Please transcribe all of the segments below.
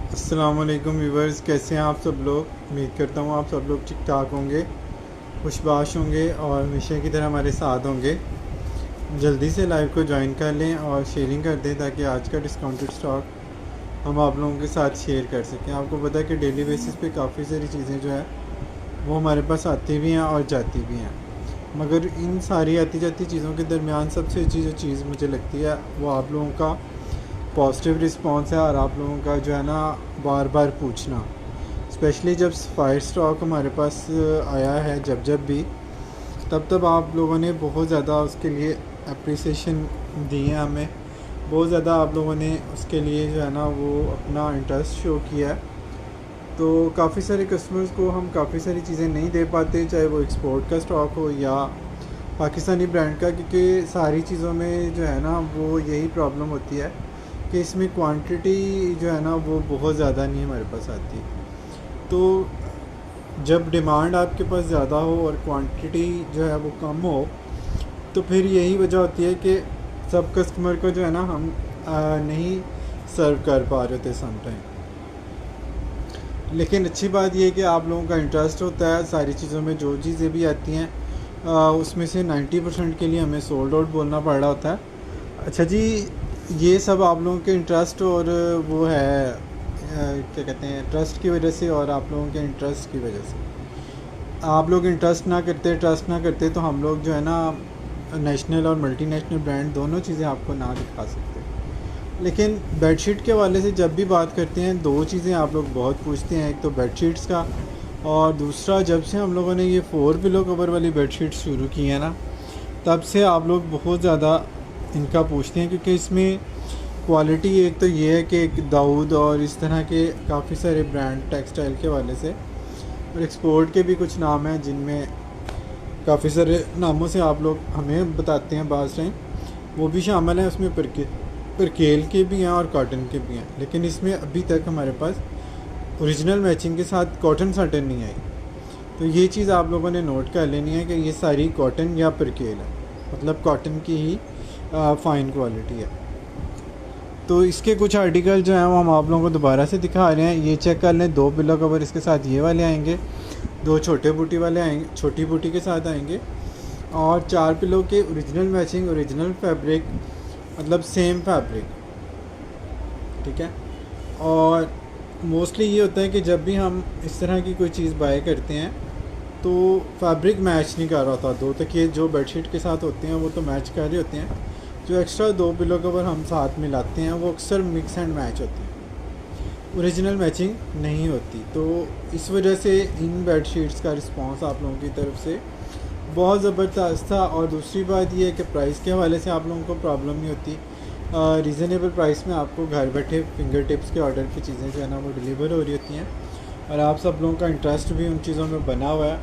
अस्सलामुअलैकुम व्यूवर्स, कैसे हैं आप सब लोग। उम्मीद करता हूँ आप सब लोग ठीक ठाक होंगे, खुशबाश होंगे और हमेशा की तरह हमारे साथ होंगे। जल्दी से लाइव को ज्वाइन कर लें और शेयरिंग कर दें ताकि आज का डिस्काउंटेड स्टॉक हम आप लोगों के साथ शेयर कर सकें। आपको पता है कि डेली बेसिस पे काफ़ी सारी चीज़ें जो है वो हमारे पास आती भी हैं और जाती भी हैं, मगर इन सारी आती जाती चीज़ों के दरमियान सबसे अच्छी जो चीज़ मुझे लगती है वो आप लोगों का पॉजिटिव रिस्पांस है और आप लोगों का जो है ना बार बार पूछना। स्पेशली जब फायर स्टॉक हमारे पास आया है, जब जब भी तब आप लोगों ने बहुत ज़्यादा उसके लिए अप्रिसिएशन दी है हमें। बहुत ज़्यादा आप लोगों ने उसके लिए जो है ना वो अपना इंटरेस्ट शो किया है। तो काफ़ी सारे कस्टमर्स को हम काफ़ी सारी चीज़ें नहीं दे पाते, चाहे वो एक्सपोर्ट का स्टॉक हो या पाकिस्तानी ब्रांड का, क्योंकि सारी चीज़ों में जो है ना वो यही प्रॉब्लम होती है कि इसमें क्वांटिटी जो है ना वो बहुत ज़्यादा नहीं हमारे पास आती। तो जब डिमांड आपके पास ज़्यादा हो और क्वांटिटी जो है वो कम हो, तो फिर यही वजह होती है कि सब कस्टमर को जो है ना हम नहीं सर्व कर पा रहे थे सम टाइम। लेकिन अच्छी बात यह है कि आप लोगों का इंटरेस्ट होता है सारी चीज़ों में। जो चीज़ें भी आती हैं उसमें से 90% के लिए हमें सोल्ड आउट बोलना पड़ रहा होता है। अच्छा जी, ये सब आप लोगों के इंटरेस्ट और वो है क्या कहते हैं, ट्रस्ट की वजह से और आप लोगों के इंटरेस्ट की वजह से। आप लोग इंटरेस्ट ना करते, ट्रस्ट ना करते, तो हम लोग जो है ना नेशनल और मल्टीनेशनल ब्रांड दोनों चीज़ें आपको ना दिखा सकते। लेकिन बेडशीट के हवाले से जब भी बात करते हैं, दो चीज़ें आप लोग बहुत पूछते हैं। एक तो बेडशीट्स का, और दूसरा जब से हम लोगों ने ये 4 पिलो कवर वाली बेडशीट शुरू की है ना, तब से आप लोग बहुत ज़्यादा इनका पूछते हैं, क्योंकि इसमें क्वालिटी एक तो ये है कि दाऊद और इस तरह के काफ़ी सारे ब्रांड टेक्सटाइल के हवाले से और एक्सपोर्ट के भी कुछ नाम हैं, जिनमें काफ़ी सारे नामों से आप लोग हमें बताते हैं बाज़ टाइम, वो भी शामिल हैं उसमें। परकेल के भी हैं और कॉटन के भी हैं। लेकिन इसमें अभी तक हमारे पास ओरिजिनल मैचिंग के साथ कॉटन साटन नहीं आई। तो ये चीज़ आप लोगों ने नोट कर लेनी है कि ये सारी कॉटन या परकेल है, मतलब कॉटन की ही फ़ाइन क्वालिटी है। तो इसके कुछ आर्टिकल जो हैं वो हम आप लोगों को दोबारा से दिखा रहे हैं। ये चेक कर लें, 2 पिलो कवर इसके साथ ये वाले आएंगे, 2 छोटे बूटी वाले आएंगे, छोटी बूटी के साथ आएंगे, और 4 पिलो के ओरिजिनल मैचिंग, ओरिजिनल फैब्रिक, मतलब सेम फैब्रिक, ठीक है। और मोस्टली ये होता है कि जब भी हम इस तरह की कोई चीज़ बाय करते हैं तो फैब्रिक मैच नहीं कर रहा होता। 2 तकिए जो बेडशीट के साथ होते हैं वो तो मैच कर रहे होते हैं, जो एक्स्ट्रा 2 पिलो कवर हम साथ मिलाते हैं वो अक्सर मिक्स एंड मैच होते हैं, ओरिजिनल मैचिंग नहीं होती। तो इस वजह से इन बेडशीट्स का रिस्पांस आप लोगों की तरफ से बहुत ज़बरदस्त था। और दूसरी बात यह है कि प्राइस के हवाले से आप लोगों को प्रॉब्लम नहीं होती। रीज़नेबल प्राइस में आपको घर बैठे फिंगर टिप्स के ऑर्डर की चीज़ें जो है ना वो डिलीवर हो रही होती हैं, और आप सब लोगों का इंटरेस्ट भी उन चीज़ों में बना हुआ है।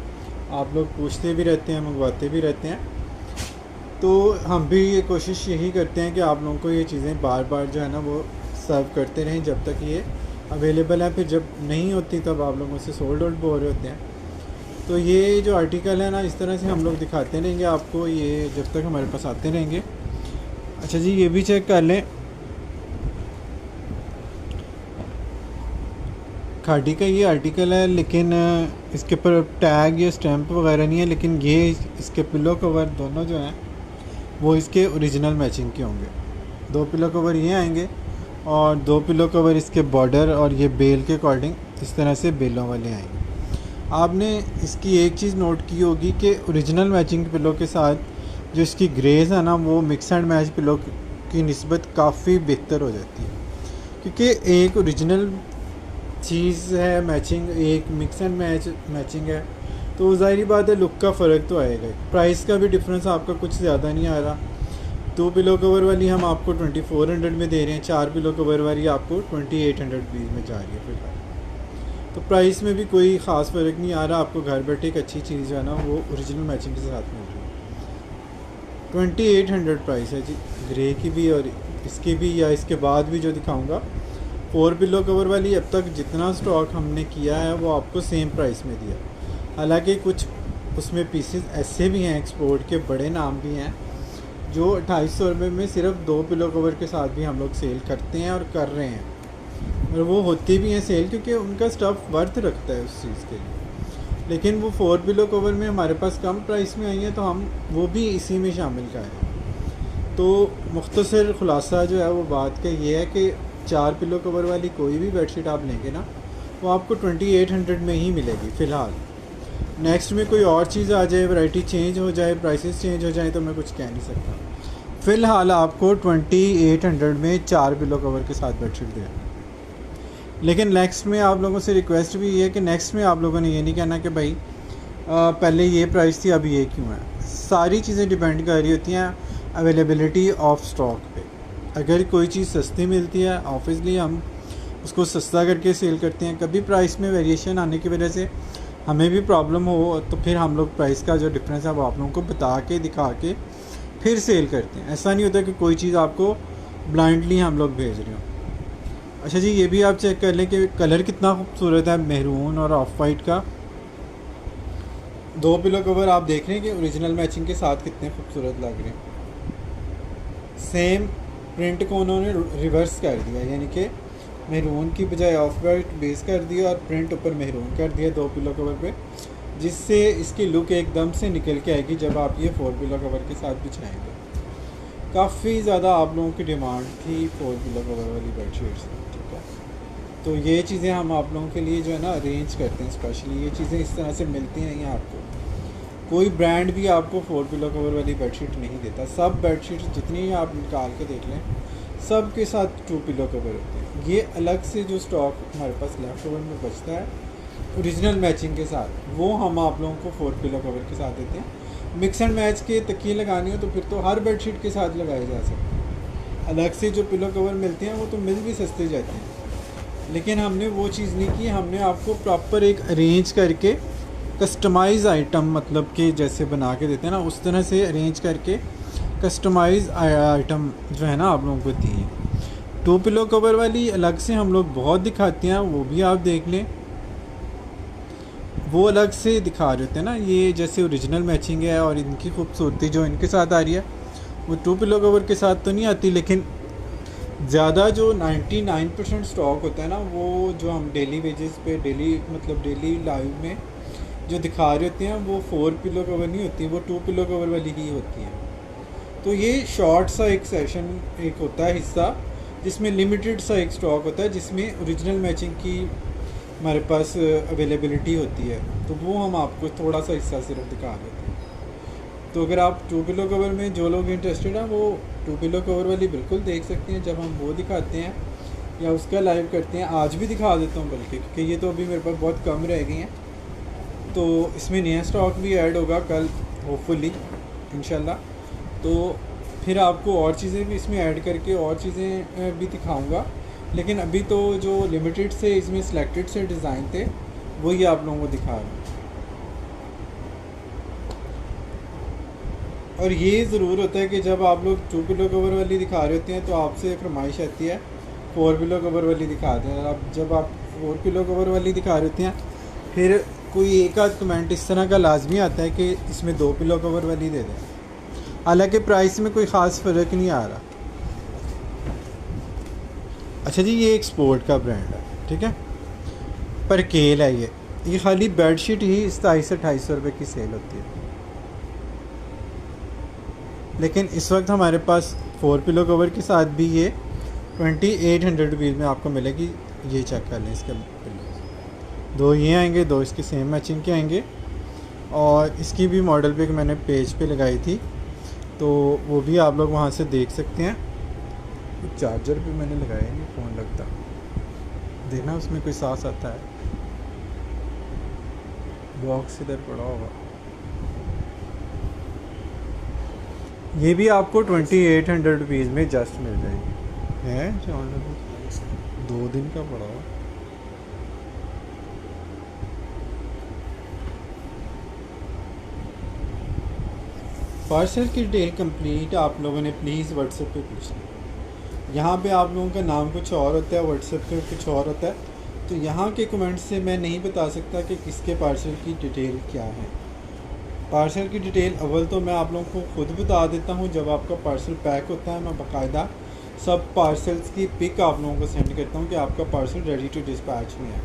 आप लोग पूछते भी रहते हैं, मंगवाते भी रहते हैं। तो हम भी ये कोशिश यही करते हैं कि आप लोगों को ये चीज़ें बार बार जो है ना वो सर्व करते रहें जब तक ये अवेलेबल है। फिर जब नहीं होती तब आप लोगों से सोल्ड आउट बोल रहे होते हैं। तो ये जो आर्टिकल है ना, इस तरह से हम लोग दिखाते रहेंगे आपको, ये जब तक हमारे पास आते रहेंगे। अच्छा जी, ये भी चेक कर लें, खाड़ी का ये आर्टिकल है, लेकिन इसके ऊपर टैग या स्टैंप वगैरह नहीं है। लेकिन ये इसके पिलो कवर दोनों जो हैं वो इसके ओरिजिनल मैचिंग के होंगे। 2 पिलो कवर ये आएंगे और 2 पिलो कवर इसके बॉर्डर और ये बेल के अकॉर्डिंग इस तरह से बेलों वाले आएंगे। आपने इसकी एक चीज़ नोट की होगी कि ओरिजिनल मैचिंग पिलो के साथ जो इसकी ग्रेज है ना वो मिक्स एंड मैच पिलो की निस्बत काफ़ी बेहतर हो जाती है, क्योंकि एक ओरिजिनल चीज़ है मैचिंग, एक मिक्स एंड मैचिंग है। तो ज़ाहिर बात है लुक का फ़र्क तो आएगा। प्राइस का भी डिफरेंस आपका कुछ ज़्यादा नहीं आ रहा। 2 पिलो कवर वाली हम आपको 2400 में दे रहे हैं, 4 पिलो कवर वाली आपको 2800 में जा रही है फिलहाल। तो प्राइस में भी कोई ख़ास फ़र्क नहीं आ रहा। आपको घर बैठे एक अच्छी चीज़ जो है ना वो ओरिजिनल मैचिंग के साथ मिल रही है। 2800 प्राइस है जी, ग्रे की भी और इसकी भी, या इसके बाद भी जो दिखाऊंगा 4 पिलो कवर वाली। अब तक जितना स्टॉक हमने किया है वो आपको सेम प्राइस में दिया। हालांकि कुछ उसमें पीसेस ऐसे भी हैं, एक्सपोर्ट के बड़े नाम भी हैं, जो 2800 रुपये में सिर्फ 2 पिलो कवर के साथ भी हम लोग सेल करते हैं और कर रहे हैं। और वो होती भी हैं सेल क्योंकि उनका स्टफ़ वर्थ रखता है उस चीज़ के लिए। लेकिन वो 4 पिलो कवर में हमारे पास कम प्राइस में आई हैं तो हम वो भी इसी में शामिल कर रहे हैं। तो मुख्तसर ख़ुलासा जो है वो बात का ये है कि 4 पिलो कवर वाली कोई भी बेडशीट आप लेंगे ना, वो आपको 2800 में ही मिलेगी फ़िलहाल। नेक्स्ट में कोई और चीज़ आ जाए, वैरायटी चेंज हो जाए, प्राइसेस चेंज हो जाए तो मैं कुछ कह नहीं सकता। फ़िलहाल आपको 2800 में 4 पिलो कवर के साथ बेडशीट दे। लेकिन नेक्स्ट में आप लोगों से रिक्वेस्ट भी ये है कि नेक्स्ट में आप लोगों ने ये नहीं कहना कि भाई पहले ये प्राइस थी अब ये क्यों है। सारी चीज़ें डिपेंड कर रही होती हैं अवेलेबिलिटी ऑफ स्टॉक पे। अगर कोई चीज़ सस्ती मिलती है ऑब्वियसली हम उसको सस्ता करके सेल करते हैं। कभी प्राइस में वेरिएशन आने की वजह से हमें भी प्रॉब्लम हो तो फिर हम लोग प्राइस का जो डिफरेंस है वो आप लोगों को बता के दिखा के फिर सेल करते हैं। ऐसा नहीं होता कि कोई चीज़ आपको ब्लाइंडली हम लोग भेज रहे हो। अच्छा जी, ये भी आप चेक कर लें कि कलर कितना खूबसूरत है मेहरून और ऑफ वाइट का। 2 पिलो कवर आप देख रहे हैं कि ओरिजिनल मैचिंग के साथ कितने खूबसूरत लग रहे हैं। सेम प्रिंट को उन्होंने रिवर्स कर दिया, यानी कि मेहरून की बजाय ऑफ वाइट बेस कर दिया और प्रिंट ऊपर मेहरून कर दिया 2 पिलो कवर पे, जिससे इसकी लुक एकदम से निकल के आएगी जब आप ये 4 पिलो कवर के साथ बिछाएंगे। काफ़ी ज़्यादा आप लोगों की डिमांड थी 4 पिलो कवर वाली बेडशीट्स, ठीक है। तो ये चीज़ें हम आप लोगों के लिए जो है ना अरेंज करते हैं स्पेशली। ये चीज़ें इस तरह से मिलती नहीं हैं आपको। कोई ब्रांड भी आपको 4 पिलो कवर वाली बेडशीट नहीं देता। सब बेडशीट जितनी आप निकाल के देख लें सब के साथ 2 पिलो कवर होते हैं। ये अलग से जो स्टॉक हमारे पास लेफ्ट ओवर में बचता है ओरिजिनल मैचिंग के साथ, वो हम आप लोगों को 4 पिलो कवर के साथ देते हैं। मिक्स एंड मैच के तकिए लगानी हो तो फिर तो हर बेडशीट के साथ लगाए जा सकते हैं। अलग से जो पिलो कवर मिलते हैं वो तो मिल भी सस्ते जाते हैं, लेकिन हमने वो चीज़ नहीं की। हमने आपको प्रॉपर एक अरेंज करके कस्टमाइज़ आइटम, मतलब कि जैसे बना के देते हैं ना उस तरह से अरेंज करके कस्टमाइज़ आइटम जो है ना आप लोगों को दी है। 2 पिलो कवर वाली अलग से हम लोग बहुत दिखाते हैं, वो भी आप देख लें। वो अलग से दिखा रहे होते हैं ना, ये जैसे ओरिजिनल मैचिंग है और इनकी खूबसूरती जो इनके साथ आ रही है वो 2 पिलो कवर के साथ तो नहीं आती। लेकिन ज़्यादा जो 99% स्टॉक होता है ना, वो जो हम डेली वेजेस पे डेली लाइव में जो दिखा रहे होते हैं वो 4 पिलो कवर नहीं होती, वो 2 पिलो कवर वाली ही होती है। तो ये शॉर्ट सा एक सेशन एक होता है हिस्सा, जिसमें लिमिटेड सा एक स्टॉक होता है जिसमें ओरिजिनल मैचिंग की हमारे पास अवेलेबिलिटी होती है। तो वो हम आपको थोड़ा सा हिस्सा सिर्फ दिखा देते हैं। तो अगर आप 2 पिलो कवर में जो लोग इंटरेस्टेड हैं वो 2 पिलो कवर वाली बिल्कुल देख सकते हैं जब हम वो दिखाते हैं या उसका लाइव करते हैं। आज भी दिखा देता हूँ बल्कि, क्योंकि ये तो अभी मेरे पास बहुत कम रह गई हैं। तो इसमें नया स्टॉक भी ऐड होगा कल होपफुली इंशाल्लाह। तो फिर आपको और चीज़ें भी इसमें ऐड करके और चीज़ें भी दिखाऊंगा। लेकिन अभी तो जो लिमिटेड से इसमें सिलेक्टेड से डिज़ाइन थे वही आप लोगों को दिखा रहा हूँ। और ये ज़रूर होता है कि जब आप लोग 2 पिलो कवर वाली दिखा रहे होते हैं तो आपसे फरमाइश आती है 4 पिलो कवर वाली दिखा दें। अब जब आप 4 पिलो कवर वाली दिखा रहे होते हैं फिर कोई एक आध कमेंट इस तरह का लाजमी आता है कि इसमें 2 पिलो कवर वाली दे दें। हालांकि प्राइस में कोई ख़ास फ़र्क नहीं आ रहा। अच्छा जी, ये एक्सपोर्ट का ब्रांड है, ठीक है, पर केल है ये खाली बेडशीट ही 2700-2800 रुपये की सेल होती है। लेकिन इस वक्त हमारे पास 4 पिलो कवर के साथ भी ये 2800 रुपीज़ में आपको मिलेगी। ये चेक कर लें, इसके पिलो 2 ये आएंगे, 2 इसके सेम मैचिंग के आएंगे। और इसकी भी मॉडल पिक मैंने पेज पे लगाई थी तो वो भी आप लोग वहाँ से देख सकते हैं। चार्जर भी मैंने लगाया नहीं, फ़ोन लगता, देखना उसमें कोई सांस आता है, बॉक्स इधर पड़ा होगा। ये भी आपको 2800 रुपीज़ में जस्ट मिल जाएगी। है 2 दिन का पड़ा हुआ। पार्सल की डिटेल कंप्लीट आप लोगों ने प्लीज़ व्हाट्सएप पे पूछना। यहाँ पे आप लोगों का नाम कुछ और होता है, व्हाट्सएप पे कुछ और होता है। तो यहाँ के कमेंट से मैं नहीं बता सकता कि किसके पार्सल की डिटेल क्या है। पार्सल की डिटेल अव्वल तो मैं आप लोगों को खुद बता देता हूँ, जब आपका पार्सल पैक होता है मैं बाकायदा सब पार्सल्स की पिक आप लोगों को सेंड करता हूँ कि आपका पार्सल रेडी टू डिस्पैच में है।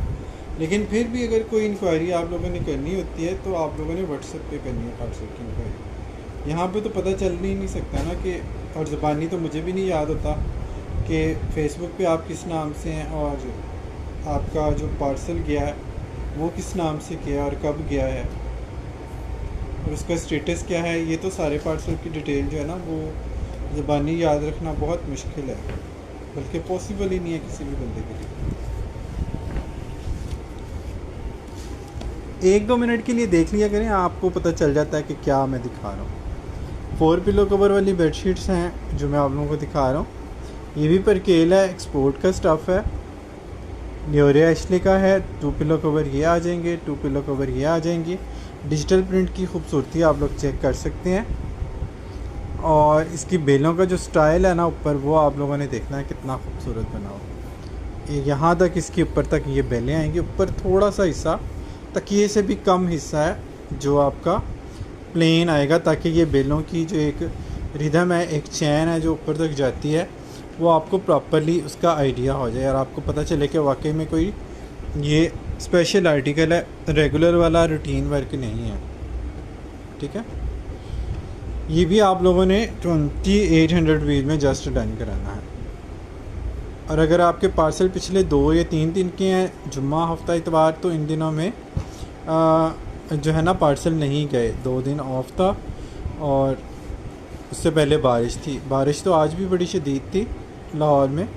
लेकिन फिर भी अगर कोई इंक्वायरी आप लोगों ने करनी होती है तो आप लोगों ने व्हाट्सएप पे करनी है पार्सल की इंक्वायरी। यहाँ पे तो पता चल ही नहीं सकता ना कि, और ज़बानी तो मुझे भी नहीं याद होता कि फ़ेसबुक पे आप किस नाम से हैं और आपका जो पार्सल गया है वो किस नाम से गया और कब गया है और उसका स्टेटस क्या है। ये तो सारे पार्सल की डिटेल जो है ना वो ज़बानी याद रखना बहुत मुश्किल है, बल्कि पॉसिबल ही नहीं है किसी भी बंदे के लिए। 1-2 मिनट के लिए देख लिया करें, आपको पता चल जाता है कि क्या मैं दिखा रहा हूँ। 4 पिलो कवर वाली बेडशीट्स हैं जो मैं आप लोगों को दिखा रहा हूँ। ये भी परकेल है, एक्सपोर्ट का स्टफ़ है, न्योरे एशले का है। 2 पिलो कवर ये आ जाएंगे, 2 पिलो कवर ये आ जाएंगी। डिजिटल प्रिंट की खूबसूरती आप लोग चेक कर सकते हैं, और इसकी बेलों का जो स्टाइल है ना ऊपर, वो आप लोगों ने देखना है कितना खूबसूरत बना हो। यहाँ तक इसके ऊपर तक ये बेलें आएंगी। ऊपर थोड़ा सा हिस्सा तकिए से भी कम हिस्सा है जो आपका प्लेन आएगा, ताकि ये बेलों की जो एक रिदम है, एक चैन है जो ऊपर तक जाती है, वो आपको प्रॉपरली उसका आइडिया हो जाए और आपको पता चले कि वाकई में कोई ये स्पेशल आर्टिकल है, रेगुलर वाला रूटीन वर्क नहीं है। ठीक है, ये भी आप लोगों ने 2800 रुपीज़ में जस्ट डन कराना है। और अगर आपके पार्सल पिछले 2 या 3 दिन के हैं, जुम्मा हफ्ता इतवार, तो इन दिनों में जो है ना पार्सल नहीं गए। 2 दिन ऑफ था और उससे पहले बारिश थी। बारिश तो आज भी बड़ी शदीद थी लाहौर में,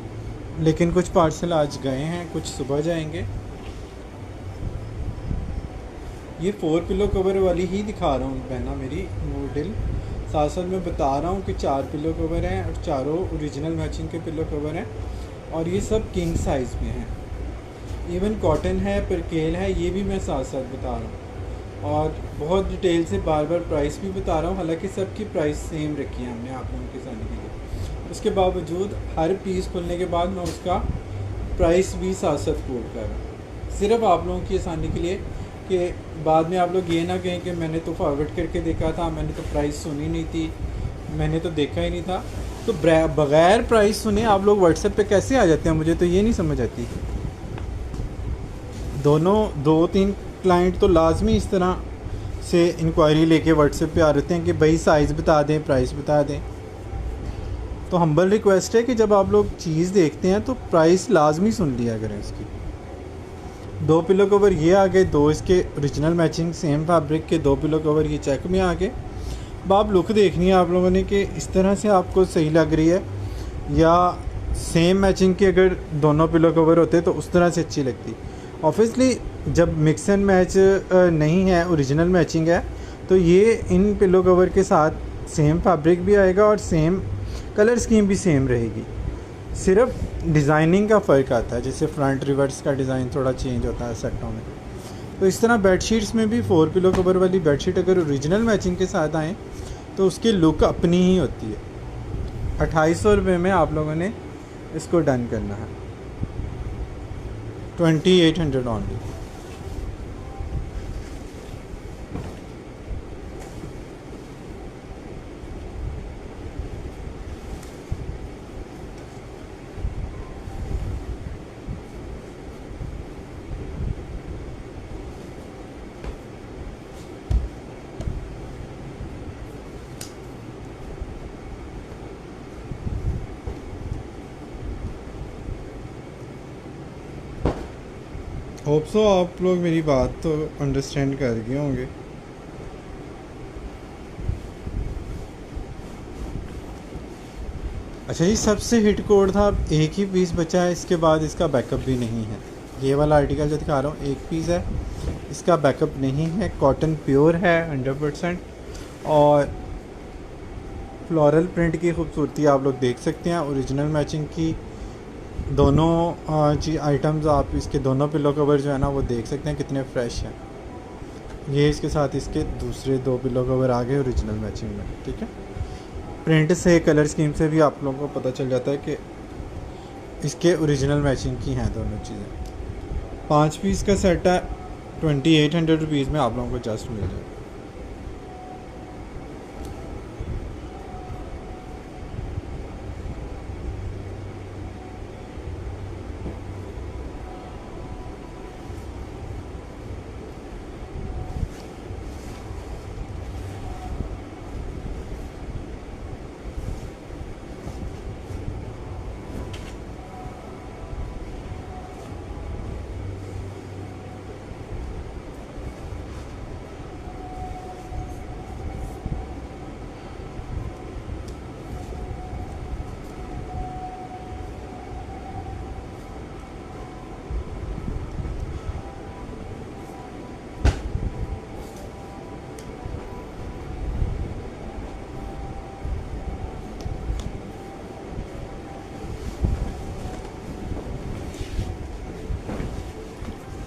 लेकिन कुछ पार्सल आज गए हैं, कुछ सुबह जाएंगे। ये 4 पिलो कवर वाली ही दिखा रहा हूँ बहना मेरी मॉडल। साथ साथ मैं बता रहा हूँ कि 4 पिलो कवर हैं और चारों ओरिजिनल मैचिंग के पिलो कवर हैं, और ये सब किंग साइज़ में हैं। इवन कॉटन है, परकेल है, ये भी मैं साथ साथ बता रहा हूँ, और बहुत डिटेल से बार बार प्राइस भी बता रहा हूँ। हालांकि सबकी प्राइस सेम रखी है हमने आप लोगों के सामने के लिए। उसके बावजूद हर पीस खुलने के बाद मैं उसका प्राइस भी साथ साथ कोट कर रहा हूँ, सिर्फ आप लोगों की आसानी के लिए, कि बाद में आप लोग ये ना कहें कि मैंने तो फॉरवर्ड करके देखा था, मैंने तो प्राइस सुनी नहीं थी, मैंने तो देखा ही नहीं था। तो बग़ैर प्राइस सुने आप लोग व्हाट्सएप पे कैसे आ जाते हैं, मुझे तो ये नहीं समझ आती। दोनों 2-3 क्लाइंट तो लाजमी इस तरह से इंक्वायरी लेके व्हाट्सएप पे आ रहते हैं कि भाई साइज़ बता दें, प्राइस बता दें। तो हम्बल रिक्वेस्ट है कि जब आप लोग चीज़ देखते हैं तो प्राइस लाजमी सुन लिया करें इसकी। 2 पिलो कवर ये आ गए, 2 इसके ओरिजिनल मैचिंग सेम फैब्रिक के 2 पिलो कवर ये चेक में आ गए। अब आप लुक देखनी है आप लोगों ने कि इस तरह से आपको सही लग रही है, या सेम मैचिंग के अगर दोनों पिलो कवर होते तो उस तरह से अच्छी लगती। ऑब्वियसली जब मिक्स एंड मैच नहीं है, ओरिजिनल मैचिंग है, तो ये इन पिलो कवर के साथ सेम फैब्रिक भी आएगा और सेम कलर स्कीम भी सेम रहेगी। सिर्फ डिज़ाइनिंग का फ़र्क आता है, जैसे फ्रंट रिवर्स का डिज़ाइन थोड़ा चेंज होता है सेटों में। तो इस तरह बेडशीट्स में भी 4 पिलो कवर वाली बेडशीट अगर ओरिजिनल मैचिंग के साथ आएँ तो उसकी लुक अपनी ही होती है। 2800 रुपये में आप लोगों ने इसको डन करना है, 2800 ओनली। होप सो आप लोग मेरी बात तो अंडरस्टैंड कर गए होंगे। अच्छा जी, सबसे हिट कोड था, एक ही पीस बचा है, इसके बाद इसका बैकअप भी नहीं है। ये वाला आर्टिकल जो दिखा रहा हूँ एक पीस है, इसका बैकअप नहीं है। कॉटन प्योर है 100%, और फ्लोरल प्रिंट की खूबसूरती आप लोग देख सकते हैं। ओरिजिनल मैचिंग की दोनों जी आइटम्स, आप इसके दोनों पिलो कवर जो है ना वो देख सकते हैं कितने फ्रेश हैं। ये इसके साथ इसके दूसरे 2 पिलो कवर आ गए ओरिजिनल मैचिंग में। ठीक है, प्रिंट से, कलर स्कीम से भी आप लोगों को पता चल जाता है कि इसके ओरिजिनल मैचिंग की हैं दोनों चीज़ें। 5 पीस का सेट है, 2800 रुपीज़ में आप लोगों को जस्ट मिल जाए।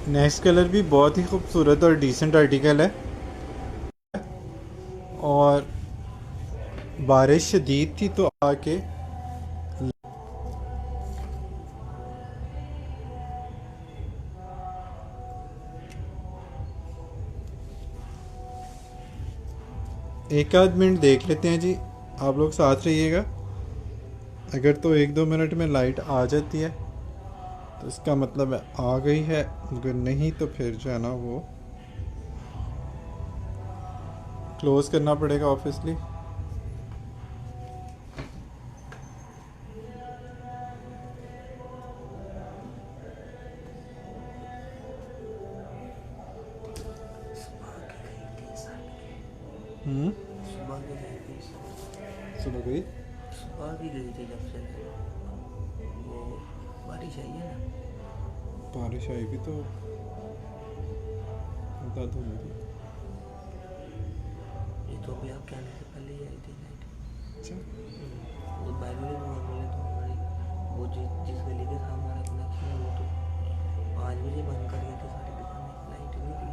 नेक्स्ट कलर भी बहुत ही खूबसूरत और डिसेंट आर्टिकल है। और बारिश शदीद थी तो आके एक आध मिनट देख लेते हैं जी, आप लोग साथ रहिएगा। अगर तो 1-2 मिनट में लाइट आ जाती है तो इसका मतलब है आ गई है, अगर नहीं तो फिर जो है ना वो क्लोज़ करना पड़ेगा ऑब्वियसली। हम्म। सुबह की गई थी। सुनो गई। सुबह की गई थी जब से वो बारिश आई है ना। बारिश आएगी तो बता दो मुझे। ये तो अभी आपके आने से पहले ही आई थी लाइट। अच्छा। वो बाइबल बोले तो हमारी वो जिस गली के सामने हमारा कनेक्शन है वो तो 5 बजे बंद कर गए थे सारी दुकानें, लाइट नहीं थी।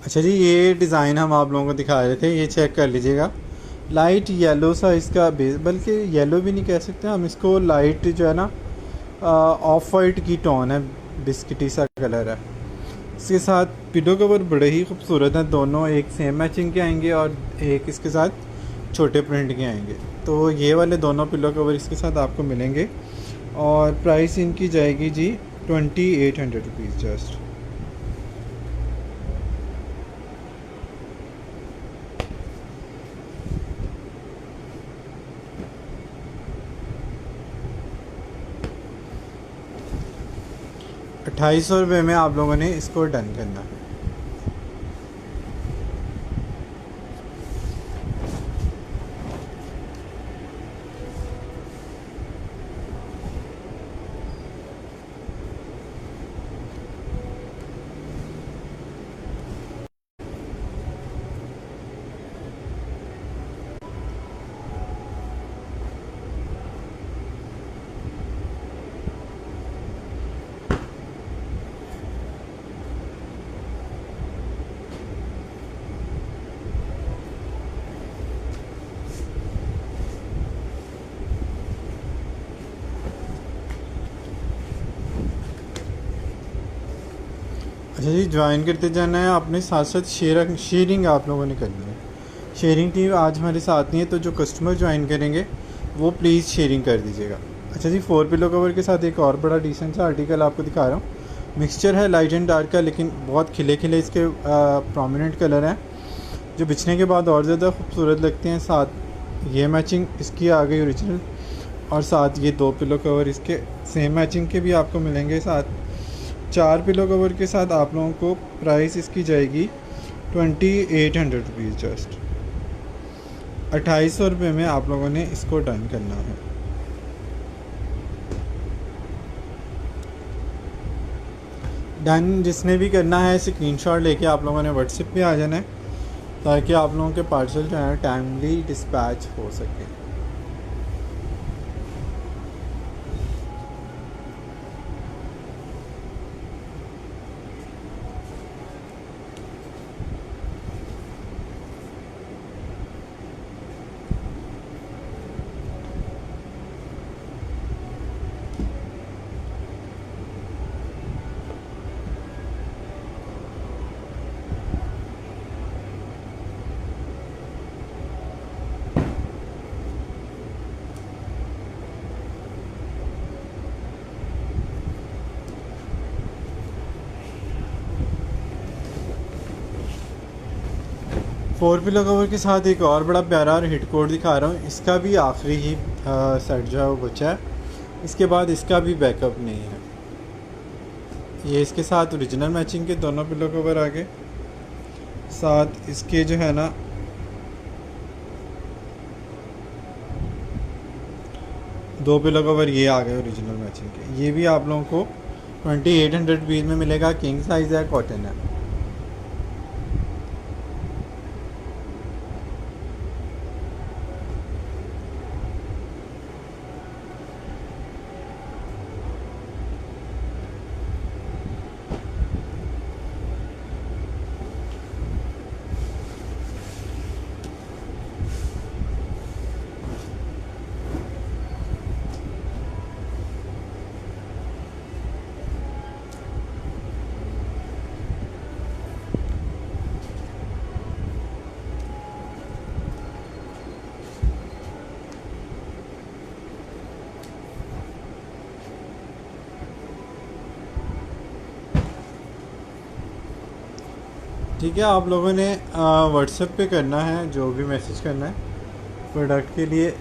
अच्छा जी, ये डिज़ाइन हम आप लोगों को दिखा रहे थे, ये चेक कर लीजिएगा। लाइट येलो सा इसका बेस, बल्कि येलो भी नहीं कह सकते हम इसको, लाइट जो है ना ऑफ वाइट की टोन है, बिस्किटी सा कलर है। इसके साथ पिलो कवर बड़े ही खूबसूरत हैं, दोनों एक सेम मैचिंग के आएंगे और एक इसके साथ छोटे प्रिंट के आएंगे। तो ये वाले दोनों पिलो कवर इसके साथ आपको मिलेंगे और प्राइस इनकी जाएगी जी 2800 रुपीज़ जस्ट। ₹2800 में आप लोगों ने इसको डन करना है। अच्छा जी, ज्वाइन करते जाना है आपने, साथ साथ शेयरिंग आप लोगों ने करनी है। शेयरिंग टीम आज हमारे साथ नहीं है, तो जो कस्टमर ज्वाइन करेंगे वो प्लीज़ शेयरिंग कर दीजिएगा। अच्छा जी, 4 पिलो कवर के साथ एक और बड़ा डिसेंट सा आर्टिकल आपको दिखा रहा हूँ। मिक्सचर है लाइट एंड डार्क का, लेकिन बहुत खिले खिले इसके प्रोमिनेंट कलर हैं जो बिछने के बाद और ज़्यादा खूबसूरत लगते हैं। साथ ये मैचिंग इसकी आ गई ओरिजिनल, और साथ ये 2 पिलो कवर इसके सेम मैचिंग के भी आपको मिलेंगे। साथ 4 पिलो कवर के साथ आप लोगों को प्राइस इसकी जाएगी 2800 रुपीज़ जस्ट। 2800 में आप लोगों ने इसको डन करना है। डन जिसने भी करना है स्क्रीनशॉट लेके आप लोगों ने व्हाट्सएप पे आ जाना है, ताकि आप लोगों के पार्सल जो है टाइमली डिस्पैच हो सके। 4 पिलो कवर के साथ एक और बड़ा प्यारा और हिट कोड दिखा रहा हूँ। इसका भी आखिरी ही सेट जो है वो बचा है, इसके बाद इसका भी बैकअप नहीं है। ये इसके साथ ओरिजिनल मैचिंग के दोनों पिलो कवर आ गए। साथ इसके जो है ना दो पिलो कवर ये आ गए ओरिजिनल मैचिंग के। ये भी आप लोगों को 2800 रुपीज़ में मिलेगा। किंग साइज़ है, कॉटन है। ठीक है, आप लोगों ने व्हाट्सएप पे करना है, जो भी मैसेज करना है प्रोडक्ट के लिए।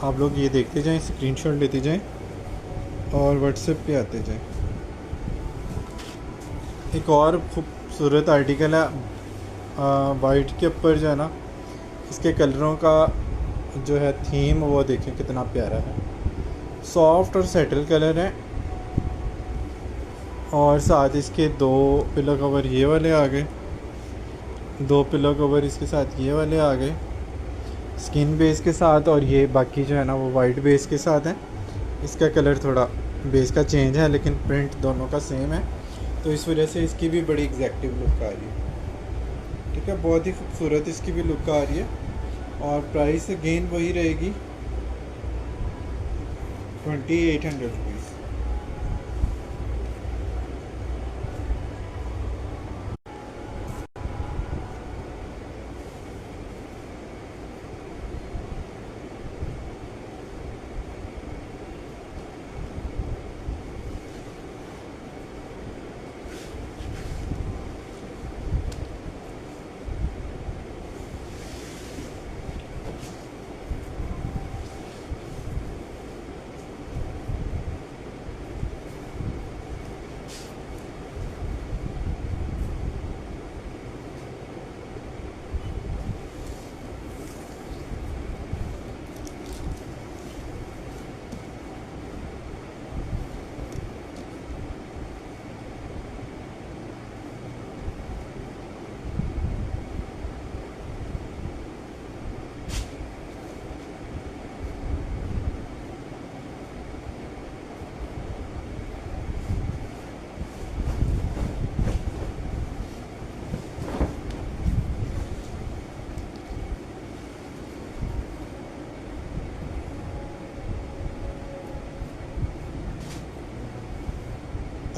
आप लोग ये देखते जाएं, स्क्रीनशॉट लेते जाएं और व्हाट्सएप पे आते जाएं। एक और खूबसूरत आर्टिकल है वाइट के ऊपर, जो है ना, इसके कलरों का जो है थीम, वो देखें कितना प्यारा है। सॉफ्ट और सेटल कलर है। और साथ इसके दो पिलो कवर ये वाले आ गए, दो पिलो कवर इसके साथ ये वाले आ गए स्किन बेस के साथ, और ये बाकी जो है ना वो वाइट बेस के साथ है। इसका कलर थोड़ा बेस का चेंज है, लेकिन प्रिंट दोनों का सेम है, तो इस वजह से इसकी भी बड़ी एग्जैक्टिव लुक आ रही है। ठीक है, बहुत ही खूबसूरत इसकी भी लुक आ रही है। और प्राइस अगेन वही रहेगी 2800 रुपीज़।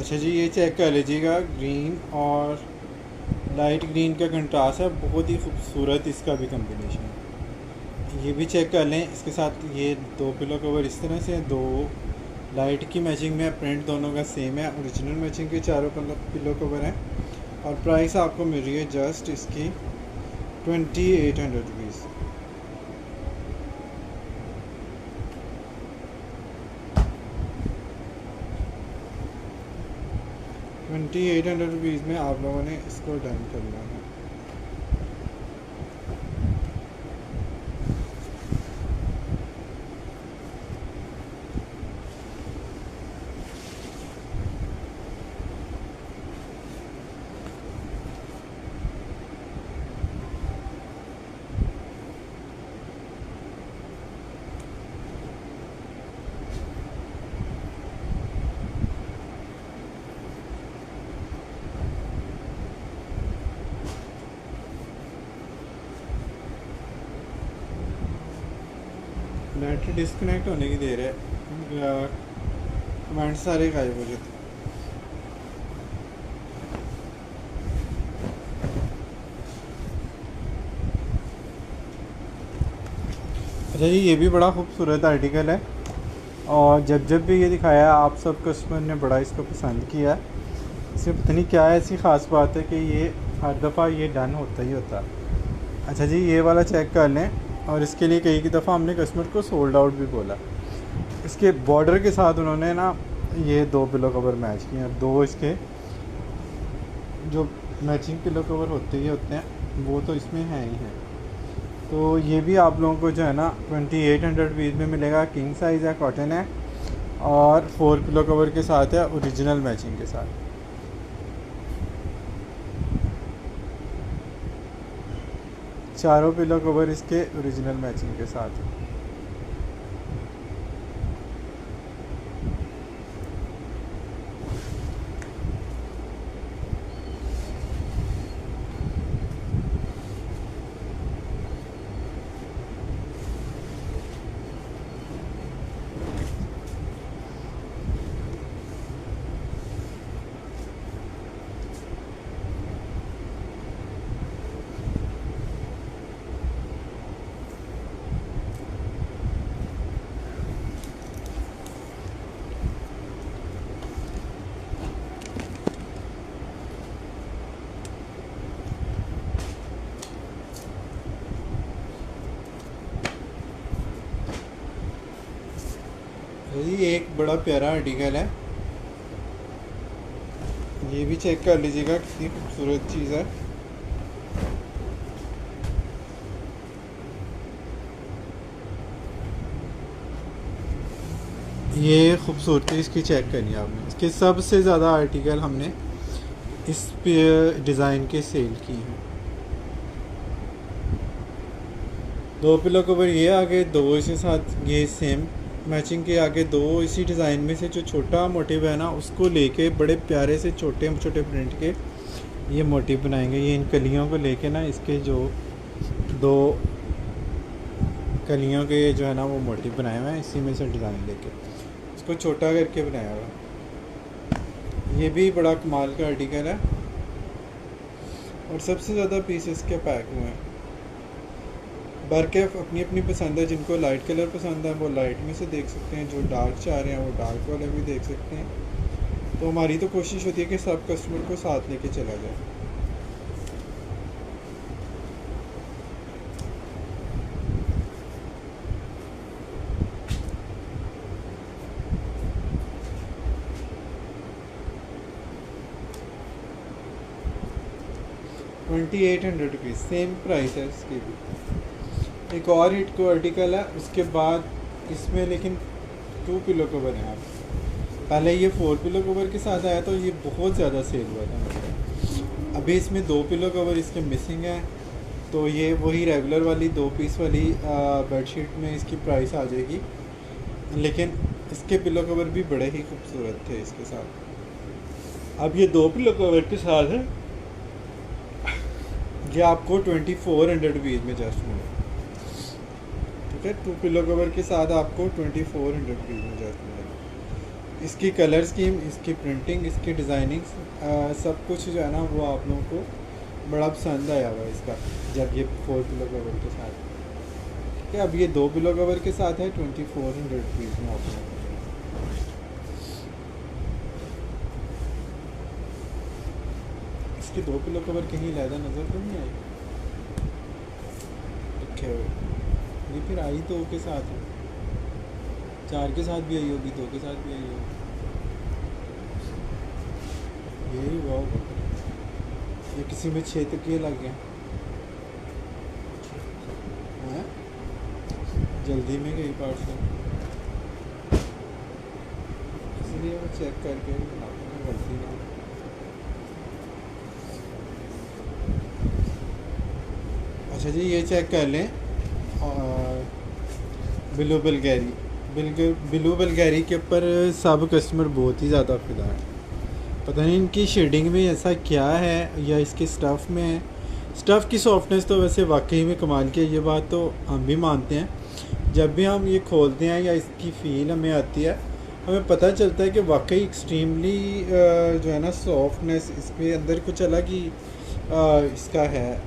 अच्छा जी, ये चेक कर लीजिएगा, ग्रीन और लाइट ग्रीन का कंट्रास्ट है, बहुत ही खूबसूरत इसका भी कम्बिनेशन है। ये भी चेक कर लें। इसके साथ ये दो पिलो कवर इस तरह से, दो लाइट की मैचिंग में, प्रिंट दोनों का सेम है, ओरिजिनल मैचिंग के चारों पिलो कवर हैं। और प्राइस आपको मिल रही है जस्ट इसकी 2800 रुपीज़। 2800 रुपीज़ में आप लोगों ने इसको डन करना है। नेट डिस्कनेक्ट होने की देर है, कमेंट सारे गायब हो जाते। अच्छा जी, ये भी बड़ा खूबसूरत आर्टिकल है, और जब जब भी ये दिखाया है आप सब कस्टमर ने बड़ा इसको पसंद किया है। इसमें पता नहीं क्या ऐसी ख़ास बात है कि ये हर दफ़ा ये डन होता ही होता है। अच्छा जी, ये वाला चेक कर लें। और इसके लिए कई दफ़ा हमने कस्टमर को सोल्ड आउट भी बोला। इसके बॉर्डर के साथ उन्होंने ना ये दो पिलो कवर मैच किए हैं। दो इसके जो मैचिंग पिलो कवर होते ही होते हैं, वो तो इसमें हैं ही हैं। तो ये भी आप लोगों को जो है ना 2800 रुपीज़ में मिलेगा। किंग साइज़ है, कॉटन है और 4 पिलो कवर के साथ है, ओरिजिनल मैचिंग के साथ। चारों पिलो कवर इसके ओरिजिनल मैचिंग के साथ है। ये एक बड़ा प्यारा आर्टिकल है, ये भी चेक कर लीजिएगा, कितनी खूबसूरत चीज़ है। ये खूबसूरती इसकी चेक करनी है आपने। इसके सबसे ज़्यादा आर्टिकल हमने इस पे डिज़ाइन के सेल किए हैं। 2 पिलो कवर ये आगे, 2 इसके साथ ये सेम मैचिंग के आगे, 2 इसी डिज़ाइन में से जो छोटा मोटिव है ना उसको लेके बड़े प्यारे से छोटे छोटे प्रिंट के ये मोटिव बनाएंगे। ये इन कलियों को लेके ना इसके जो 2 कलियों के जो है ना वो मोटिव बनाए हुए हैं, इसी में से डिज़ाइन लेके इसको छोटा करके बनाया हुआ है। ये भी बड़ा कमाल का आर्टिकल है और सबसे ज़्यादा पीस इसके पैक हुए हैं। बरकेफ अपनी अपनी पसंद है, जिनको लाइट कलर पसंद है वो लाइट में से देख सकते हैं, जो डार्क चाह रहे हैं वो डार्क वाले भी देख सकते हैं। तो हमारी तो कोशिश होती है कि सब कस्टमर को साथ लेके चला जाए। ₹2800 सेम प्राइस है इसकी भी। एक और हिट को आर्टिकल है उसके बाद इसमें, लेकिन 2 पिलो कवर हैं। आप पहले ये 4 पिलो कवर के साथ आया तो ये बहुत ज़्यादा सेल हुआ था। अभी इसमें 2 पिलो कवर इसके मिसिंग है, तो ये वही रेगुलर वाली 2 पीस वाली बेडशीट में इसकी प्राइस आ जाएगी। लेकिन इसके पिलो कवर भी बड़े ही खूबसूरत थे इसके साथ। अब ये 2 पिलो कवर के साथ है, ये आपको 2400 रुपीज़ में जस्ट मिलेगा। ठीक है, 2 पिलो कवर के साथ आपको 2400 रुपीज़ में जस्ट मिलेगा। इसकी कलर स्कीम, इसकी प्रिंटिंग, इसकी डिज़ाइनिंग सब कुछ जो है ना वो आप लोगों को बड़ा पसंद आया हुआ इसका, जब ये 4 पिलो कवर के साथ। ठीक है, अब ये 2 पिलो कवर के साथ है 2400 रुपीज़ में आप लोगों को। इसके 2 पिलो कवर कहीं लहदा नज़र तो नहीं आई रखे हुए। ये फिर आई 2 के साथ है, 4 के साथ भी आई होगी, 2 के साथ भी आई होगी। यही हुआ होगा, ये किसी में 6 तकिए लग गए हैं, जल्दी में गई पार्सल, इसलिए वो चेक करके गलती ना। अच्छा जी, ये चेक कर लें ब्लू बल्गेरी के ऊपर सब कस्टमर बहुत ही ज़्यादा फिदा है। पता नहीं इनकी शेडिंग में ऐसा क्या है या इसके स्टफ़ में है। स्टफ़ की सॉफ्टनेस तो वैसे वाकई में कमाल की है, ये बात तो हम भी मानते हैं। जब भी हम ये खोलते हैं या इसकी फ़ील हमें आती है, हमें पता चलता है कि वाकई एक्सट्रीमली जो है ना सॉफ्टनेस इसके अंदर कुछ अलग ही इसका है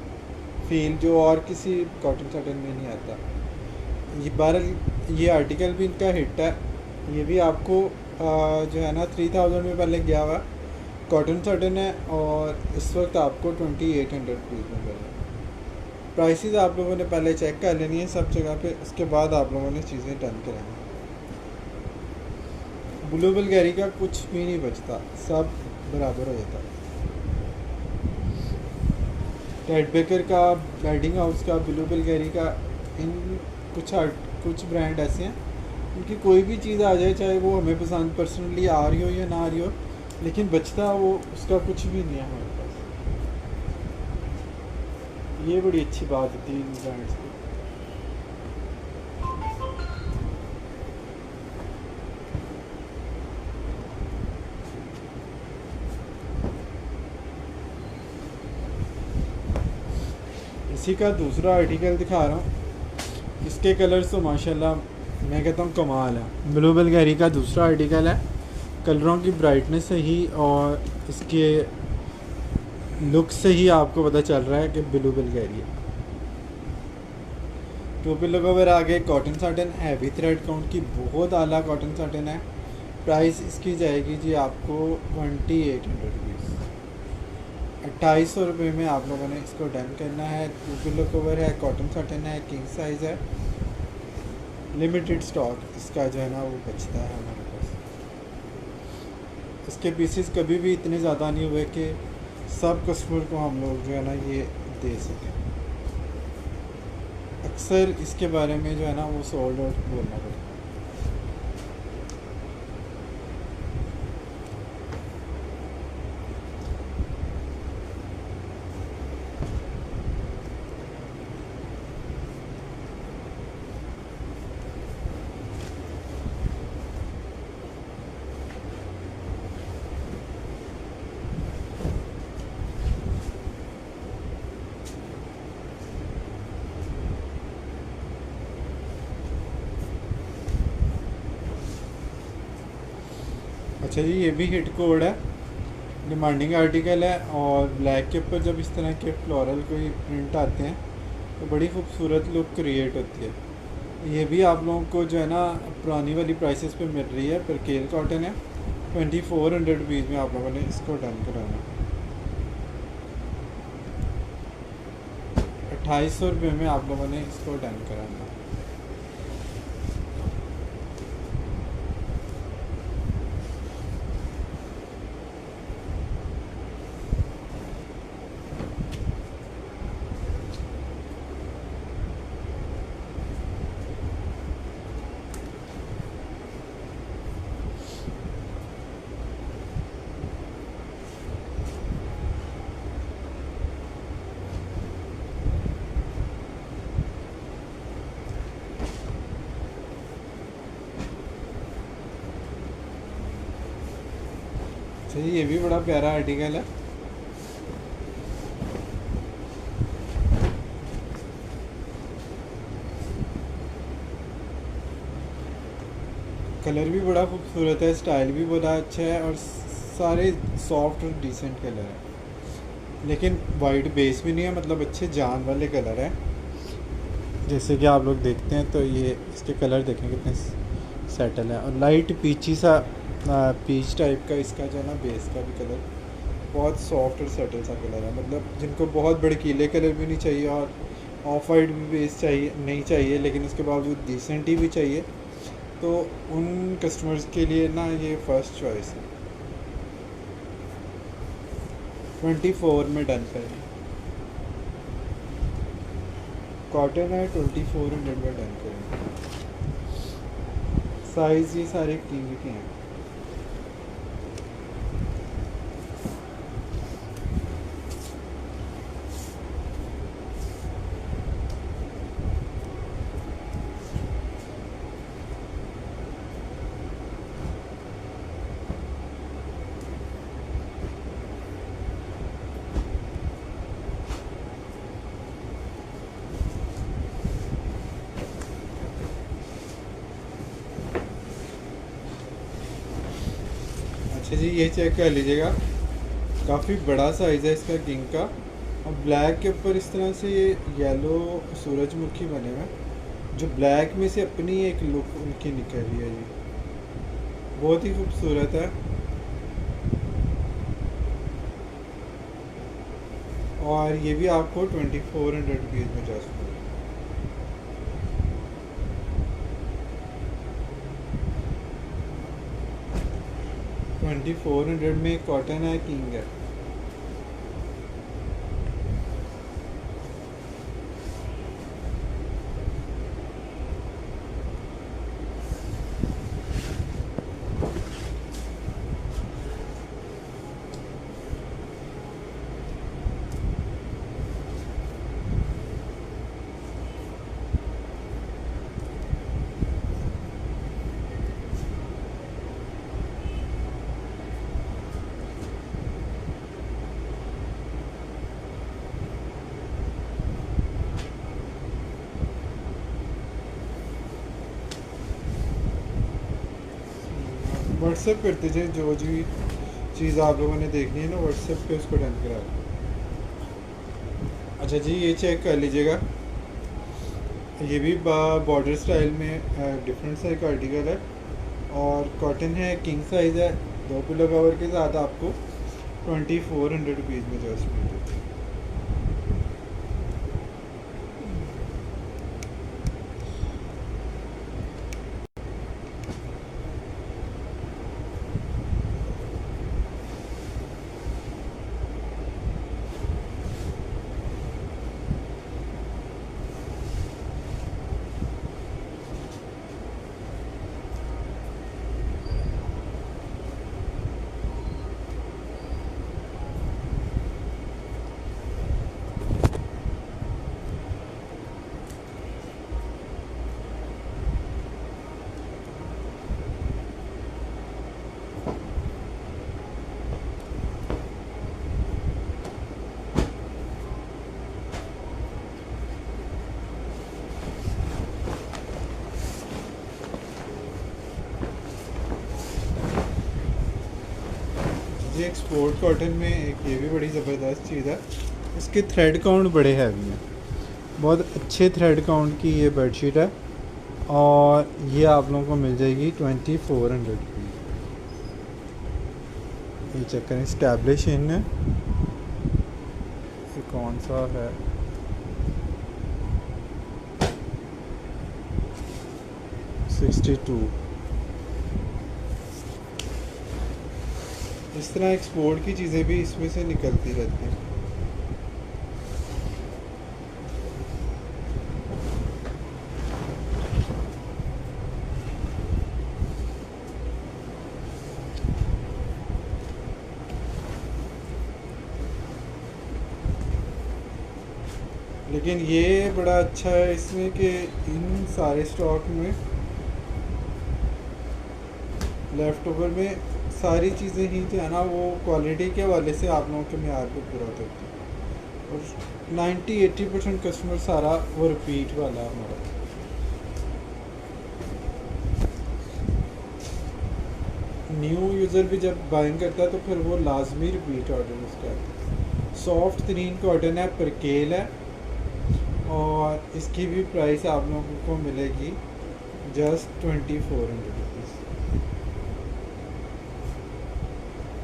फील, जो और किसी कॉटन साटन में नहीं आता। ये 12 ये आर्टिकल भी इनका हिट है। ये भी आपको जो है ना 3000 में पहले गया हुआ कॉटन साटन है और इस वक्त आपको 2800 रुपीज़ में मिल रहा है। प्राइसेस आप लोगों ने पहले चेक कर लेनी है सब जगह पे, उसके बाद आप लोगों ने चीज़ें डन करानी। ब्लू बल्गेरी का कुछ भी नहीं बचता, सब बराबर हो जाता। टेड बेकर का, बेडिंग हाउस का, ब्लू बुल्गारी का, इन कुछ ब्रांड ऐसे हैं उनकी कोई भी चीज़ आ जाए, चाहे वो हमें पसंद पर्सनली आ रही हो या ना आ रही हो, लेकिन बचता वो उसका कुछ भी नहीं है हमारे पास। ये बड़ी अच्छी बात होती है इन ब्रांड्स की। इसी का दूसरा आर्टिकल दिखा रहा हूँ। इसके कलर्स तो माशाल्लाह मैं कहता हूँ कमाल है। ब्लू बुल्गारी का दूसरा आर्टिकल है। कलरों की ब्राइटनेस से ही और इसके लुक से ही आपको पता चल रहा है कि ब्लू बुल्गारी है। टोपी लोगोवर आगे cotton satin, heavy thread count की बहुत आला कॉटन साटन है। प्राइस इसकी जाएगी जी आपको 2800 रुपीज़, 2800 रुपये में आप लोगों ने इसको डन करना है। टोपी कवर है, कॉटन साटन है, किंग साइज़ है, लिमिटेड स्टॉक इसका जो है ना वो बचता है हमारे पास। इसके पीसेस कभी भी इतने ज़्यादा नहीं हुए कि सब कस्टमर को हम लोग जो है ना ये दे सकें। अक्सर इसके बारे में जो है ना वो सोल्ड आउट बोलना पड़ता है। अच्छा जी, ये भी हिट कोड है, डिमांडिंग आर्टिकल है। और ब्लैक के ऊपर जब इस तरह के फ्लोरल कोई प्रिंट आते हैं तो बड़ी खूबसूरत लुक क्रिएट होती है। ये भी आप लोगों को जो है ना पुरानी वाली प्राइसेस पे मिल रही है, पर केल कॉटन है। 2400 रुपीज़ में आप लोगों ने इसको डन कराना। 2800 रुपये में आप लोगों ने इसको डन कराना। अच्छा जी, ये भी बड़ा प्यारा आर्टिकल है। कलर भी बड़ा खूबसूरत है, स्टाइल भी बड़ा अच्छा है और सारे सॉफ्ट और डिसेंट कलर है। लेकिन वाइट बेस भी नहीं है, मतलब अच्छे जान वाले कलर है। जैसे कि आप लोग देखते हैं तो ये इसके कलर देखें कितने सेटल है। और लाइट पीची सा पीच टाइप का इसका जो है ना बेस का भी कलर बहुत सॉफ्ट और सेटल सा कलर है। मतलब जिनको बहुत भड़कीले कलर भी नहीं चाहिए और ऑफ वाइट भी बेस चाहिए नहीं चाहिए, लेकिन उसके बावजूद डिसेंट ही भी चाहिए, तो उन कस्टमर्स के लिए ना ये फर्स्ट चॉइस है। 24 में डन करें। कॉटन है, 2400 में डन करें। साइज़ ये सारे किंग के हैं। अच्छा जी, ये चेक कर लीजिएगा, काफ़ी बड़ा साइज़ है इसका किंग का। और ब्लैक के ऊपर इस तरह से ये येलो सूरजमुखी बने हुए हैं, जो ब्लैक में से अपनी एक लुक उनकी निकल रही है जी, बहुत ही खूबसूरत है। और ये भी आपको 2400 रुपीज़ में जा सकता है। 2400 में कॉटन है, किंग है। व्हाट्सएप करते जाए, जो जी चीज़ आप लोगों ने देखनी है ना व्हाट्सएप पे उसको डन करा दें। अच्छा जी, ये चेक कर लीजिएगा, ये भी बॉर्डर स्टाइल में डिफरेंट सा एक आर्टिकल है और कॉटन है, किंग साइज़ है, 2 पिलो कवर के साथ आपको 2400 रुपीज़ में जस्ट मिल जाती है। जी एक्सपोर्ट कॉटन में एक ये भी बड़ी ज़बरदस्त चीज़ है, इसके थ्रेड काउंट बड़े हैवी हैं, बहुत अच्छे थ्रेड काउंट की ये बेडशीट है और ये आप लोगों को मिल जाएगी 2400 की। ये चेक करें, स्टैब्लिश इन है, ये कौन सा है, सिक्सटी टू। इस तरह एक्सपोर्ट की चीज़ें भी इसमें से निकलती रहती हैं। लेकिन ये बड़ा अच्छा है इसमें कि इन सारे स्टॉक में लेफ़्ट ओवर में सारी चीज़ें ही जो है ना वो क्वालिटी के हवाले से आप लोगों के मेयार पे पूरा करती है और 90-80% कस्टमर सारा वो रिपीट वाला हमारा। न्यू यूज़र भी जब बाइंग करता है तो फिर वो लाजमी रिपीट ऑर्डर उसका है। सॉफ्ट तरीन कॉटन है, परकेल है और इसकी भी प्राइस आप लोगों को मिलेगी जस्ट 2400 रुपीज़।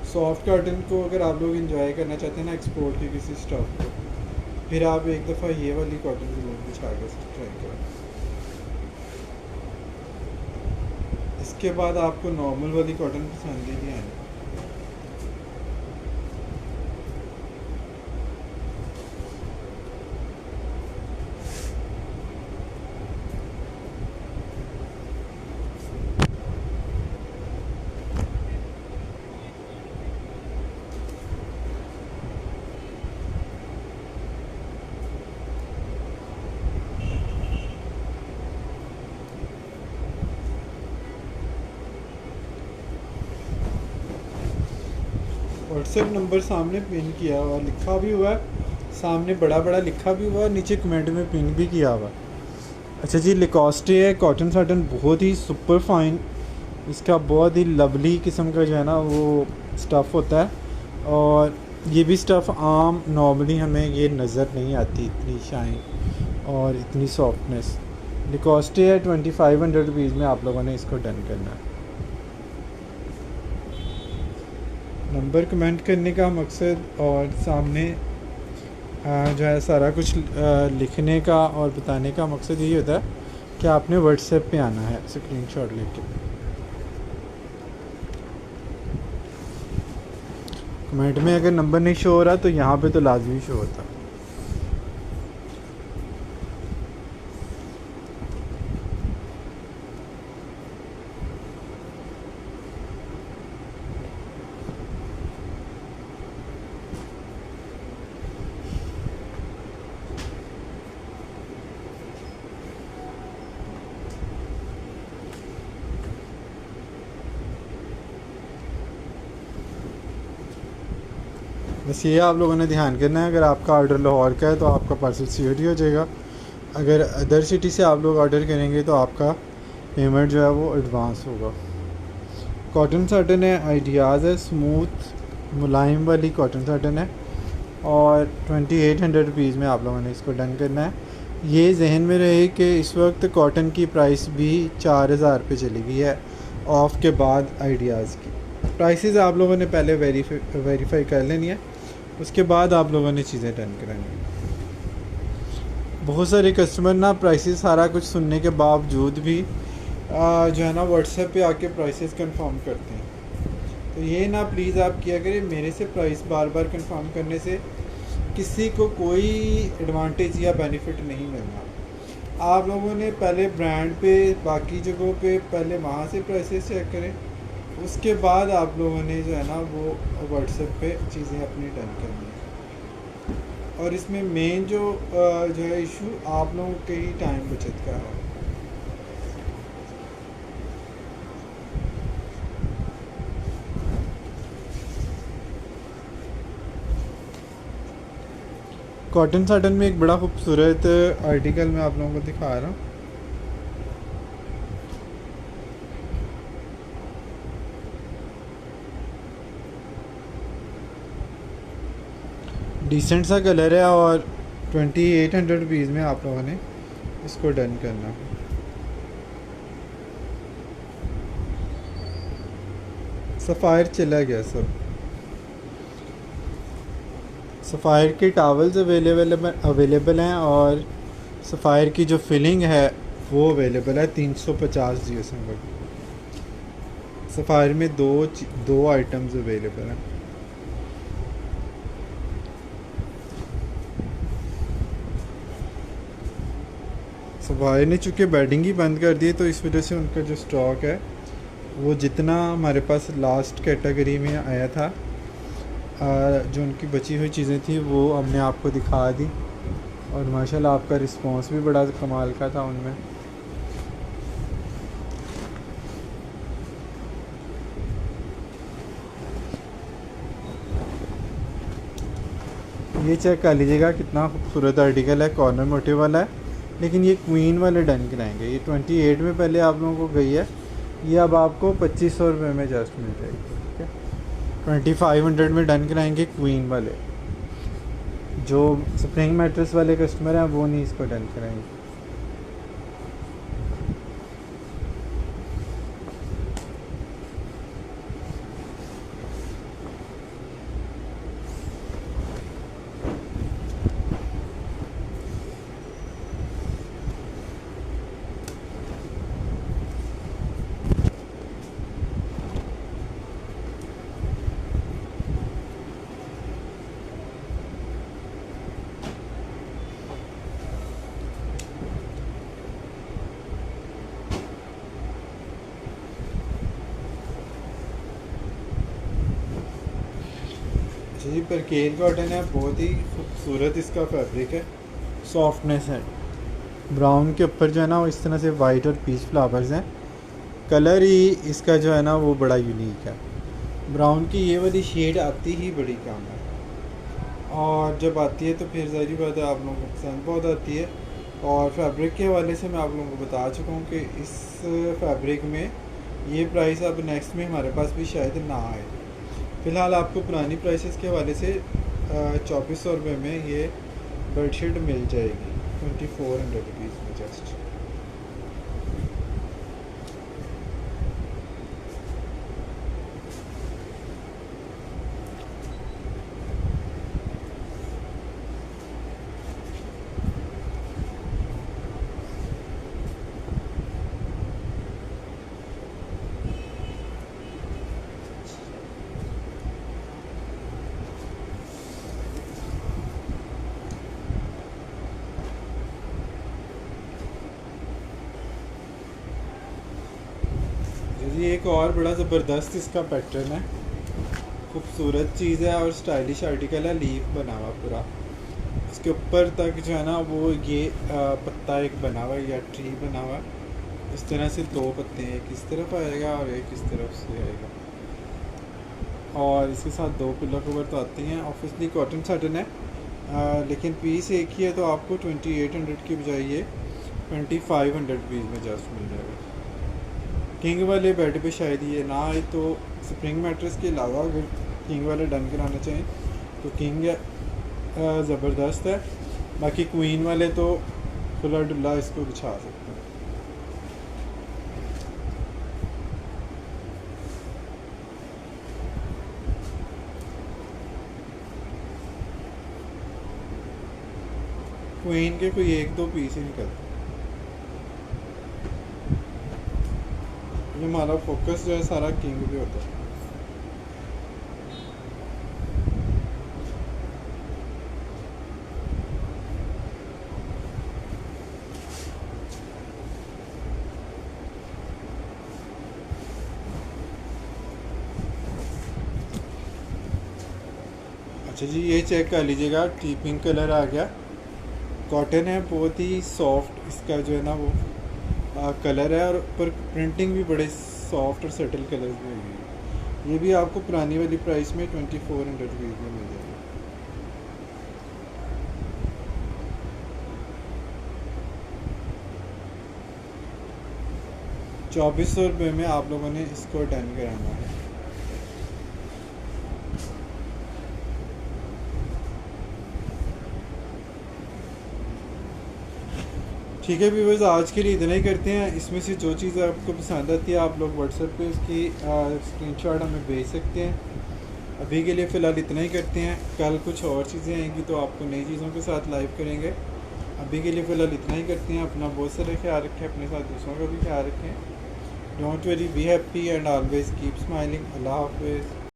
सॉफ्ट कॉटन को अगर आप लोग इंजॉय करना चाहते हैं ना एक्सपोर्ट के किसी स्टॉक को, फिर आप एक दफ़ा ये वाली कॉटन ज़रूर बिछा के ट्राई करें। इसके बाद आपको नॉर्मल वाली कॉटन पसंद ही नहीं आनी। व्हाट्सएप नंबर सामने पिन किया हुआ, लिखा भी हुआ है सामने, बड़ा बड़ा लिखा भी हुआ है, नीचे कमेंट में पिन भी किया हुआ। अच्छा जी, लिकोस्टे है, कॉटन साटन बहुत ही सुपर फाइन, इसका बहुत ही लवली किस्म का जो है ना वो स्टफ़ होता है और ये भी स्टफ़ आम नॉर्मली हमें ये नज़र नहीं आती, इतनी शाइन और इतनी सॉफ्टनेस। लिकोस्टे है, 2500 रुपीज़ में आप लोगों ने इसको डन करना है। नंबर कमेंट करने का मकसद और सामने जो है सारा कुछ लिखने का और बताने का मकसद यही होता है कि आपने व्हाट्सएप पे आना है स्क्रीनशॉट लेके। कमेंट में अगर नंबर नहीं शो हो रहा तो यहाँ पे तो लाजमी शो होता है। बस ये आप लोगों ने ध्यान करना है, अगर आपका ऑर्डर लाहौर का है तो आपका पार्सल सीओडी हो जाएगा, अगर अदर सिटी से आप लोग ऑर्डर करेंगे तो आपका पेमेंट जो है वो एडवांस होगा। कॉटन साटन है, आइडियाज़ है, स्मूथ मुलायम वाली कॉटन साटन है और 2800 रुपीज़ में आप लोगों ने इसको डन करना है। ये जहन में रहे कि इस वक्त कॉटन की प्राइस भी 4000 पे चली गई है ऑफ के बाद आइडियाज़ की। प्राइसेस आप लोगों ने पहले वेरीफाई कर लेनी है, उसके बाद आप लोगों ने चीज़ें डन करानी है। बहुत सारे कस्टमर ना प्राइसेस सारा कुछ सुनने के बावजूद भी जो है ना व्हाट्सएप पे आके प्राइसेस कंफर्म करते हैं। तो ये ना प्लीज़ आप किया करें, मेरे से प्राइस बार बार कंफर्म करने से किसी को कोई एडवांटेज या बेनिफिट नहीं मिलना। आप लोगों ने पहले ब्रांड पे, बाकी जगहों पे पहले वहाँ से प्राइसेस चेक करें, उसके बाद आप लोगों ने जो है ना वो व्हाट्सएप पे चीज़ें अपनी डन करनी है। और इसमें मेन जो है इशू आप लोगों के ही टाइम बचत का है। कॉटन साटन में एक बड़ा खूबसूरत आर्टिकल मैं आप लोगों को दिखा रहा हूँ। डिसेंट सा कलर है और 2800 रुपीज़ में आप लोगों ने इसको डन करना। सफ़ायर चला गया सब। सफ़ायर के टावल्स अवेलेबल हैं और सफ़ायर की जो फिलिंग है वो अवेलेबल है 350 GSM पर। सफ़ायर में दो आइटम्स अवेलेबल हैं। सफ़ायर ने चूँकि बेडिंग ही बंद कर दी, तो इस वजह से उनका जो स्टॉक है वो जितना हमारे पास लास्ट कैटेगरी में आया था, जो उनकी बची हुई चीज़ें थी वो हमने आपको दिखा दी और माशाल्लाह आपका रिस्पांस भी बड़ा कमाल का था उनमें। ये चेक कर लीजिएगा कितना खूबसूरत आर्टिकल है, कॉर्नर मोटिव वाला है, लेकिन ये क्वीन वाले डन कराएंगे। ये 28 में पहले आप लोगों को गई है, ये अब आपको 2500 रुपये में जस्ट मिल जाएगी। ठीक है, 2500 में डन कराएंगे क्वीन वाले। जो स्प्रिंग मैट्रेस वाले कस्टमर हैं वो नहीं इसको डन कराएंगे। जी परकेल कॉटन है, बहुत ही खूबसूरत इसका फैब्रिक है, सॉफ्टनेस है। ब्राउन के ऊपर जो है ना वो इस तरह से वाइट और पीच फ्लावर्स हैं। कलर ही इसका जो है ना वो बड़ा यूनिक है। ब्राउन की ये वाली शेड आती ही बड़ी कम है और जब आती है तो फिर ज़ाहिर बात है आप लोगों को पसंद बहुत आती है। और फैब्रिक के हवाले से मैं आप लोगों को बता चुका हूँ कि इस फैब्रिक में ये प्राइस अब नेक्स्ट में हमारे पास भी शायद ना आए। फ़िलहाल आपको पुरानी प्राइसेस के हवाले से 2400 रुपये में ये बेडशीट मिल जाएगी 2400 रुपीज़ में जस्ट। जी एक और बड़ा ज़बरदस्त इसका पैटर्न है, खूबसूरत चीज़ है और स्टाइलिश आर्टिकल है। लीफ बना हुआ पूरा, इसके ऊपर तक जो है ना वो ये पत्ता एक बना हुआ है या ट्री बना हुआ है। इस तरह से दो पत्ते, एक इस तरफ आएगा और एक इस तरफ से आएगा और इसके साथ दो पिलो कवर तो आती हैं। ऑब्वियसली कॉटन साटन है लेकिन पीस एक ही है, तो आपको 2800 की बजाय ये 2500 रुपीज़ में जस्ट मिल जाएगा। किंग वाले बेड पे शायद ये ना आए, तो स्प्रिंग मैट्रेस के अलावा अगर किंग वाले डन कराना चाहें तो किंग ज़बरदस्त है। बाकी क्वीन वाले तो खुला डुल्ला इसको बिछा सकते हैं। क्वीन के कोई एक दो पीस ही निकलते। ये हमारा फोकस जो है सारा किंग पे होता है। अच्छा जी, ये चेक कर लीजिएगा, टी पिंक कलर आ गया, कॉटन है, बहुत ही सॉफ्ट इसका जो है ना वो कलर है, और ऊपर प्रिंटिंग भी बड़े सॉफ्ट और सटल कलर्स में हुई है। ये भी आपको पुरानी वाली प्राइस में 2400 रुपीज़ में मिल जाएगा। 2400 रुपये में आप लोगों ने इसको डन कराना है। ठीक है व्यूअर्स, आज के लिए इतना ही करते हैं। इसमें से जो चीज़ आपको पसंद आती है आप लोग व्हाट्सएप पे उसकी स्क्रीनशॉट हमें भेज सकते हैं। अभी के लिए फ़िलहाल इतना ही करते हैं, कल कुछ और चीज़ें आएंगी तो आपको नई चीज़ों के साथ लाइव करेंगे। अभी के लिए फ़िलहाल इतना ही करते हैं। अपना बहुत सारा ख्याल रखें, अपने साथ दूसरों का भी ख्याल रखें। Don't worry, be happy and always keep smiling. अल्लाह हाफिज़।